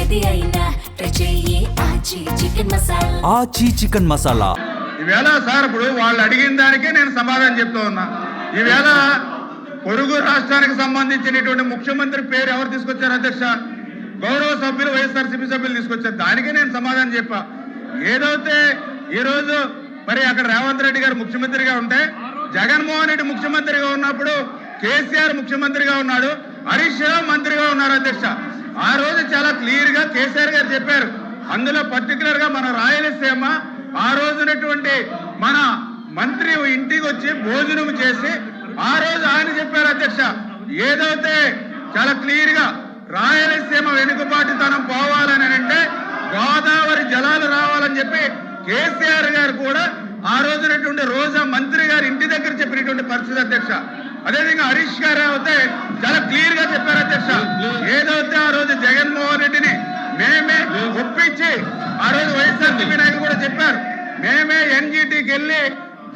ఏది అయినా చెయ్యి ఆచి చికెన్ మసాలా. ఆచి చికెన్ మసాలా. ఈవేళ సార్ ఇప్పుడు వాళ్ళు అడిగిన దానికే నేను సమాధానం చెప్తూ ఉన్నా. ఈవేళ పొరుగు రాష్ట్రానికి సంబంధించినటువంటి ముఖ్యమంత్రి పేరు ఎవరు తీసుకొచ్చారు అధ్యక్ష? గౌరవ సభ్యులు వైఎస్ఆర్సీపీ సభ్యులు తీసుకొచ్చారు. దానికే నేను సమాధానం చెప్పా. ఏదైతే ఈరోజు మరి అక్కడ రేవంత్ రెడ్డి గారు ముఖ్యమంత్రిగా ఉంటే, జగన్మోహన్ రెడ్డి ముఖ్యమంత్రిగా ఉన్నప్పుడు కేసీఆర్ ముఖ్యమంత్రిగా ఉన్నాడు, హరీష్ రావు మంత్రిగా ఉన్నారు అధ్యక్ష. ఆ రోజు చాలా క్లియర్ గా కేసీఆర్ గారు చెప్పారు. అందులో పర్టికులర్ గా మన రాయలసీమ ఆ రోజునటువంటి మన మంత్రి ఇంటికి వచ్చి భోజనం చేసి ఆ రోజు ఆయన చెప్పారు అధ్యక్ష, ఏదైతే చాలా క్లియర్ గా రాయలసీమ వెనుకబాటుతనం పోవాలని అంటే గోదావరి జలాలు రావాలని చెప్పి కేసీఆర్ గారు కూడా ఆ రోజునటువంటి రోజా మంత్రి గారు ఇంటి దగ్గర చెప్పినటువంటి పరిస్థితి అధ్యక్ష. అదేవిధంగా హరీష్ గారు అయితే చాలా క్లియర్ గా చెప్పారు అధ్యక్ష, ఏదైతే ఆ రోజు జగన్మోహన్ రెడ్డిని మేమే ఒప్పించి, ఆ రోజు వైఎస్ఆర్సీపీ నాయకులు కూడా చెప్పారు, మేమే ఎన్జీటీకి వెళ్ళి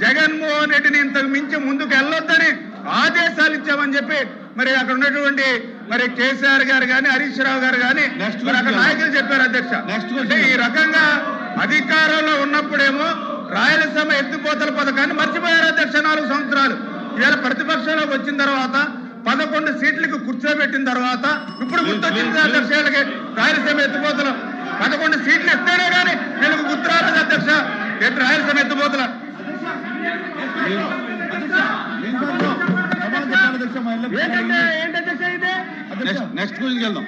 జగన్మోహన్ రెడ్డిని ఇంతకు మించి ముందుకు వెళ్ళొద్దని ఆదేశాలు ఇచ్చామని చెప్పి మరి అక్కడ ఉన్నటువంటి మరి కేసీఆర్ గారు కానీ హరీష్ రావు గారు కానీ అక్కడ నాయకులు చెప్పారు అధ్యక్ష. అంటే ఈ రకంగా అధికారంలో ఉన్నప్పుడేమో రాయలసీమ ఎత్తిపోతల పథకాన్ని మర్చిపోయారు అధ్యక్ష 4 సంవత్సరాలు. ఇవాళ ప్రతిపక్షంలోకి వచ్చిన తర్వాత 11 సీట్లకు కూర్చోబెట్టిన తర్వాత ఇప్పుడు గుర్తొచ్చింది అధ్యక్ష. రాయలసీమ ఎత్తిపోతలు 11 సీట్లు ఇస్తేనే కానీ వీళ్ళకు గుర్తు రాలేదు అధ్యక్ష. రాయలసీమ ఎత్తిపోతల నెక్స్ట్ గురించి వెళ్దాం.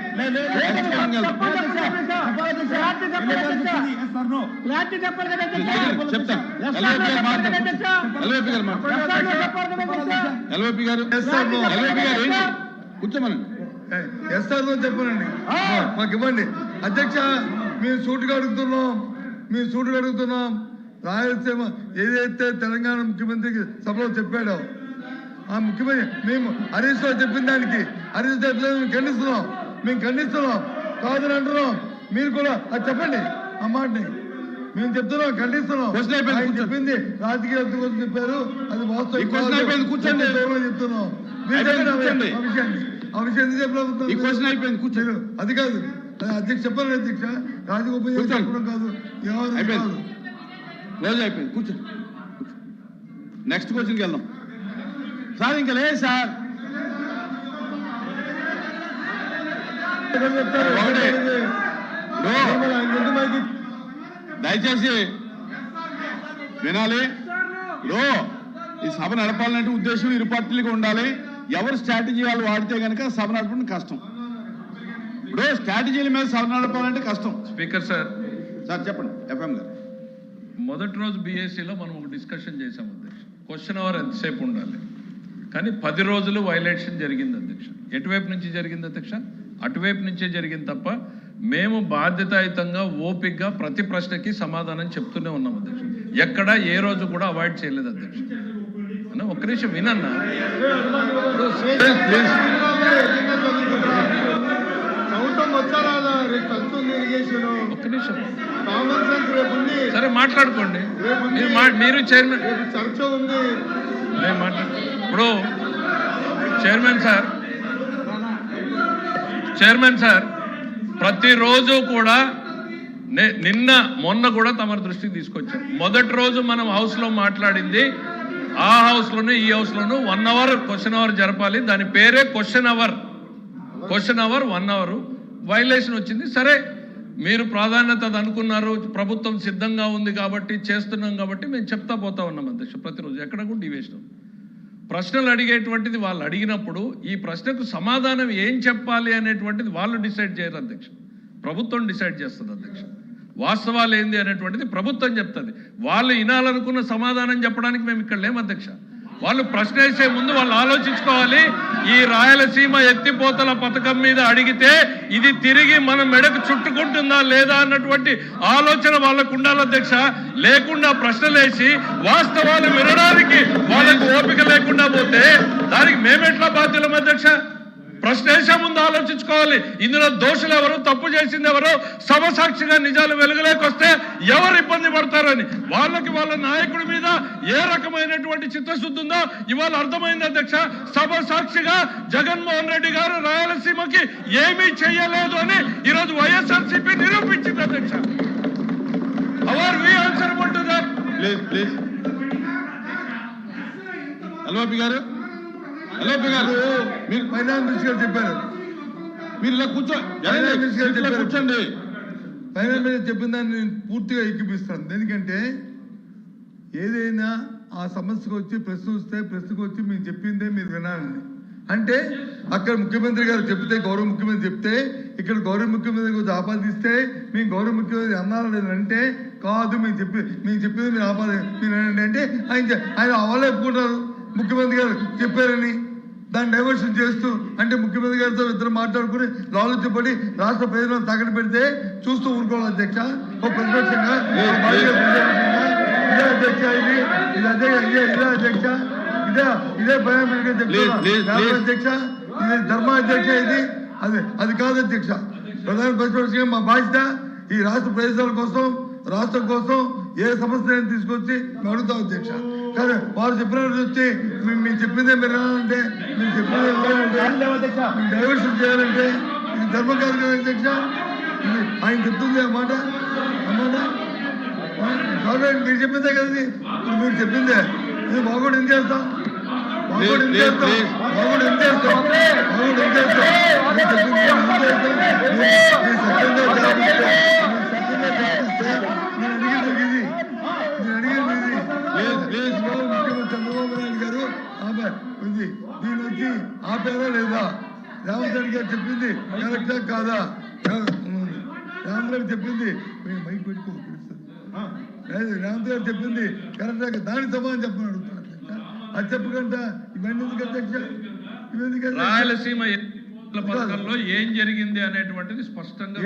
ఎల్వైపీ గారు కూర్చోమనండి. ఎస్ఆర్ఓ చెప్పనండి, మాకు ఇవ్వండి అధ్యక్ష. మేము సూటుగా అడుగుతున్నాం. రాయలసీమ ఏదైతే తెలంగాణ ముఖ్యమంత్రికి సభలో చెప్పాడో ఆ ముఖ్యమంత్రి మేము హరీష్ రావు చెప్పిన దానికి హరీష్ రావు మేము ఖండిస్తున్నాం కాదని అంటున్నాం. మీరు కూడా అది చెప్పండి, ఆ మాటని మేము చెప్తున్నాం, ఖండిస్తున్నాం. ఆయన చెప్పింది రాజకీయ కోసం చెప్పారు, అది వాస్తవం కూర్చోండి చెప్తున్నాం. ఆ విషయం ఎందుకు చెప్పలేదు? అది కాదు అధ్యక్ష, చెప్పాలి అధ్యక్ష. రాజగోపాల్ చెప్పడం కాదు, రోజు అయిపోయింది. కూర్చో. నెక్స్ట్ క్వశ్చన్కి వెళ్దాం సార్. ఇంకా లేదు సార్. దయచేసి వినాలి. ఈ సభ నడపాలంటే ఉద్దేశం ఇరు పార్టీలకు ఉండాలి. ఎవరు స్ట్రాటజీ వాళ్ళు వాడితే కనుక సభ నడపడం కష్టం. ఇప్పుడు స్ట్రాటజీల మీద సభ నడపాలంటే కష్టం. స్పీకర్ సార్ చెప్పండి. ఎఫ్ఎం గారు, మొదటి రోజు బీఎస్సీలో మనం ఒక డిస్కషన్ చేశాం అధ్యక్ష. క్వశ్చన్ అవర్ ఎంతసేపు ఉండాలి, కానీ 10 రోజులు వైలేషన్ జరిగింది అధ్యక్ష. ఎటువైపు నుంచి జరిగింది అధ్యక్ష? అటువైపు నుంచే జరిగింది తప్ప మేము బాధ్యతాయుతంగా ఓపికగా ప్రతి ప్రశ్నకి సమాధానం చెప్తూనే ఉన్నాం అధ్యక్ష. ఎక్కడ ఏ రోజు కూడా అవాయిడ్ చేయలేదు అధ్యక్ష. అన్న ఒక్క నిమిషం వినన్నా. ఒక్క నిమిషం సరే మాట్లాడుకోండి. మీరు చైర్మన్ ఇప్పుడు చైర్మన్ సార్ ప్రతిరోజు కూడా నిన్న మొన్న కూడా తమ దృష్టికి తీసుకొచ్చారు. మొదటి రోజు మనం హౌస్లో మాట్లాడింది ఆ హౌస్లోనూ ఈ హౌస్లోనూ 1 అవర్ క్వశ్చన్ అవర్ జరపాలి. దాని పేరే క్వశ్చన్ అవర్ 1 అవర్. వైలేషన్ వచ్చింది. సరే మీరు ప్రాధాన్యత అనుకున్నారు, ప్రభుత్వం సిద్ధంగా ఉంది కాబట్టి చేస్తున్నాం కాబట్టి మేము చెప్తా పోతా ఉన్నాం అధ్యక్ష. ప్రతిరోజు ఎక్కడ కూడా డివేషన్ ప్రశ్నలు అడిగేటువంటిది వాళ్ళు అడిగినప్పుడు ఈ ప్రశ్నకు సమాధానం ఏం చెప్పాలి అనేటువంటిది వాళ్ళు డిసైడ్ చేయరు అధ్యక్ష, ప్రభుత్వం డిసైడ్ చేస్తుంది అధ్యక్ష. వాస్తవాలు ఏంది అనేటువంటిది ప్రభుత్వం చెప్తుంది. వాళ్ళు వినాలనుకున్న సమాధానం చెప్పడానికి మేము ఇక్కడ లేము అధ్యక్ష. వాళ్ళు ప్రశ్న వేసే ముందు వాళ్ళు ఆలోచించుకోవాలి. ఈ రాయలసీమ ఎత్తిపోతల పథకం మీద అడిగితే ఇది తిరిగి మన మెడకు చుట్టుకుంటుందా లేదా అన్నటువంటి ఆలోచన వాళ్ళకు ఉండాలి అధ్యక్ష. లేకుండా ప్రశ్నలేసి వాస్తవాలు వినడానికి వాళ్ళకు ఓపిక లేకుండా పోతే దానికి మేమెట్లా బాధ్యులం అధ్యక్ష? ప్రశ్న వేసే ముందు ఆలోచించుకోవాలి. ఇందులో దోషులు ఎవరు, తప్పు చేసింది ఎవరో, సభ సాక్షిగా నిజాలు వెలుగులోకొస్తే ఎవరు ఇబ్బంది పడతారని వాళ్ళకి వాళ్ళ నాయకుడి మీద ఏ రకమైనటువంటి చిత్తశుద్ధి ఉందో ఇవాళ అర్థమైంది అధ్యక్ష. సభ సాక్షిగా జగన్మోహన్ రెడ్డి గారు రాయలసీమకి ఏమీ చేయలేదు అని ఈరోజు వైఎస్ఆర్సీపీ ప్లీజ్ అల్వాపి గారు మీరు ఫైనాన్స్ మినిస్టర్ గారు చెప్పారు, మీరు ఇలా కూర్చోండి. ఫైనాన్స్ మినిస్టర్ చెప్పిన దాన్ని నేను పూర్తిగా ఎక్కిపిస్తాను. ఎందుకంటే ఏదైనా ఆ సమస్యకు వచ్చి ప్రశ్న వస్తే ప్రశ్నకు వచ్చి మీకు చెప్పిందే మీరు వినాలని, అంటే అక్కడ ముఖ్యమంత్రి గారు చెప్తే, గౌరవ ముఖ్యమంత్రి చెప్తే, ఇక్కడ గౌరవ ముఖ్యమంత్రి గురించి ఆపాదిస్తే మేము గౌరవ ముఖ్యమంత్రి అన్నారా లేదంటే కాదు, మేము చెప్పింది మీరు మీరు అంటే ఆయన వాళ్ళే ఒప్పుకుంటారు ముఖ్యమంత్రి గారు చెప్పారని. దాన్ని డైవర్షన్ చేస్తూ అంటే ముఖ్యమంత్రి గారితో ఇద్దరు మాట్లాడుకుని ఆలోచించబడి రాష్ట్ర ప్రయోజనాలు తాకట్టు పెడితే చూస్తూ ఊరుకోవాలి అధ్యక్ష. ఒక ప్రతిపక్షంగా ఇదే అధ్యక్ష, ఇదే అధ్యక్ష, ఇదే భయం అధ్యక్ష, ఇది ధర్మ అధ్యక్ష, ఇది అది కాదు అధ్యక్ష. ప్రధాన ప్రతిపక్షంగా మా బాధ్యత ఈ రాష్ట్ర ప్రయోజనాల కోసం, రాష్ట్రం కోసం ఏ సమస్య తీసుకొచ్చి మేము అడుగుతాం అధ్యక్ష. కానీ వారు చెప్పిన వచ్చి మేము చెప్పిందే మీరు అంటే, మేము చెప్పిందే డైవర్షన్ చేయాలంటే ఇది ధర్మం కాదు కదా అధ్యక్ష. ఇది ఆయన చెప్తుంది అన్నమాట గవర్నమెంట్ మీరు చెప్పిందే కదా, ఇప్పుడు మీరు చెప్పిందే ఇది బాగుండి ఏం చేస్తాం, బాగుండి ఏం చేస్తాం, బాగుండి ఏం చేస్తాం, బాగుండి ఏం చేస్తాం, చంద్రబాబు నాయుడు గారు దీని వచ్చి ఆపేదా లేదా, రేవంత్ రెడ్డి గారు చెప్పింది కరెక్టా కాదా, రేవంత్ రెడ్డి చెప్పింది మైక్ పెట్టుకో రేవంత్ గారు చెప్పింది కరెక్టా, దానికి సమాధానం చెప్పమని అడుగుతున్నారు. అది చెప్పకుండా ఇవన్నీ ఎందుకు అధ్యక్ష, ఇవన్నీ రాయలసీమ పథకంలో ఏం జరిగింది అనేటువంటిది స్పష్టంగా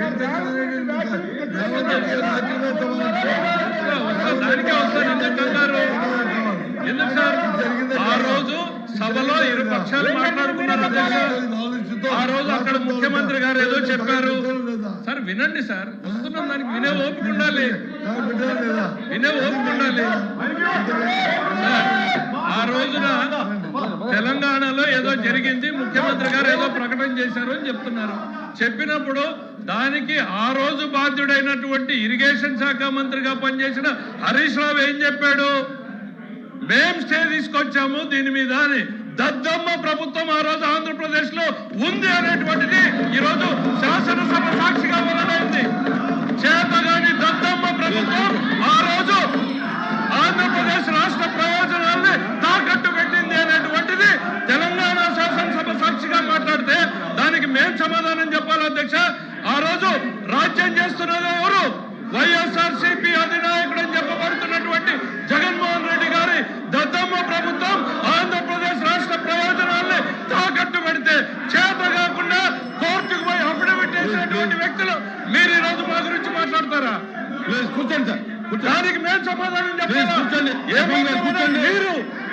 దానికే వస్తారు. ఎందుకు సార్ ఆ రోజు సభలో ఇరు పక్షాలు మాట్లాడుకున్నారు అధ్యక్ష. ఆ రోజు అక్కడ ముఖ్యమంత్రి గారు ఏదో చెప్పారు సార్, వినండి సార్, వస్తున్నాం, దానికి వినే ఓపిక ఉండాలి, వినే ఓపిక ఉండాలి. ఆ రోజున తెలంగాణలో ఏదో జరిగింది, ముఖ్యమంత్రి గారు ఏదో ప్రకటన చేశారు అని చెప్తున్నారు. చెప్పినప్పుడు దానికి ఆ రోజు బాధ్యుడైనటువంటి ఇరిగేషన్ శాఖ మంత్రిగా పనిచేసిన హరీష్ రావు ఏం చెప్పాడు, మేం స్టే తీసుకొచ్చాము దీని మీద అని. దద్దమ్మ ప్రభుత్వం ఆ రోజు ఆంధ్రప్రదేశ్ లో ఉంది అనేటువంటిది ఈరోజు శాసనసభ సాక్షిగా వెల్లడైంది. చేతగాని దద్దమ్మ ప్రభుత్వం ఆ రోజు ఆంధ్రప్రదేశ్ రాష్ట్ర ప్రయోజనాల్ని తాకట్టు పెట్టింది అనేటువంటిది తెలంగాణ శాసనసభ సాక్షిగా మాట్లాడితే దానికి మేం సమాధానం చెప్పాలి అధ్యక్ష. ఆ రోజు రాజ్యం చేస్తున్నది ఎవరు, వైఎస్ఆర్సీపీ అధినాయకుడు అని చెప్పబడుతున్నటువంటి జగన్మోహన్ రెడ్డి గారి దద్దమ్మ ప్రభుత్వం ఆంధ్రప్రదేశ్ రాష్ట్ర ప్రయోజనాల్ని తాకట్టు పెడితే చేత కాకుండా కోర్టుకు పోయి అఫిడవిట్ చేసినటువంటి వ్యక్తులు మీరు ఈ రోజు మా గురించి మాట్లాడతారా? కూర్చోండి సార్, దానికి మేము సమాధానం చెప్పాలి. మీరు